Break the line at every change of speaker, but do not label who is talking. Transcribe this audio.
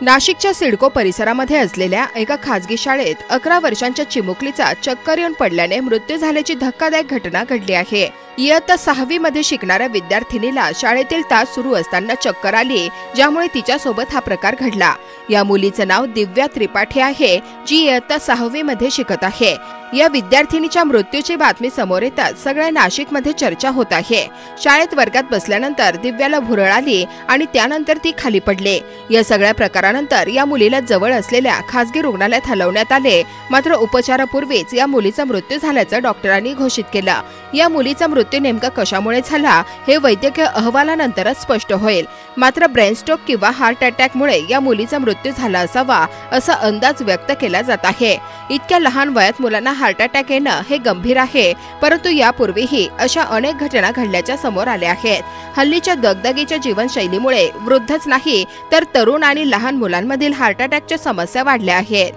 नाशिकच्या सिडको परिसरामध्ये असलेल्या एका खासगी शाळेत 11 वर्षांच्या चिमुकलीचा चक्कर येऊन पडल्याने मृत्यू झाल्याची धक्कादायक घटना घडली आहे। इयत्ता 6वी मध्ये शिकणाऱ्या विद्यार्थिनीला शाळेतील तास सुरू असताना चक्कर आली, ज्यामुळे तिच्यासोबत हा प्रकार घडला। या मुलीचे नाव दिव्या त्रिपाठी आहे, जी इयत्ता 6वी मध्ये शिकत आहे। या विद्यार्थिनीच्या मृत्यूची बातमी समोर येताच सगळ्या नाशिकमध्ये चर्चा होत आहे। शाळेत वर्गात बसल्यानंतर दिव्याला भुरळ आली आणि त्यानंतर ती खाली पडली। या सगळ्या प्रकारानंतर या मुलीला जवळ असलेल्या खासगी रुग्णालयात हलवण्यात आले, मात्र उपचारापूर्वीच या मुलीचा मृत्यू झाल्याचं डॉक्टरांनी घोषित केलं। या मुलीचा मृत्यू नेमका कशामुळे झाला हे वैद्यकीय अहवालानंतरच स्पष्ट होईल, मात्र ब्रेन स्ट्रोक किंवा हार्ट अटॅकमुळे या मुलीचा मृत्यू झाला असावा असा अंदाज व्यक्त केला जात आहे। इतक्या लहान वयात मुलांना हार्ट अटॅक येणं हे गंभीर आहे, परंतु यापूर्वीही अशा अनेक घटना घडल्याच्या समोर आल्या आहेत। हल्लीच्या दगदगीच्या जीवनशैलीमुळे वृद्धच नाही तर तरुण आणि लहान मुलांमधील हार्ट अटॅकच्या समस्या वाढल्या आहेत।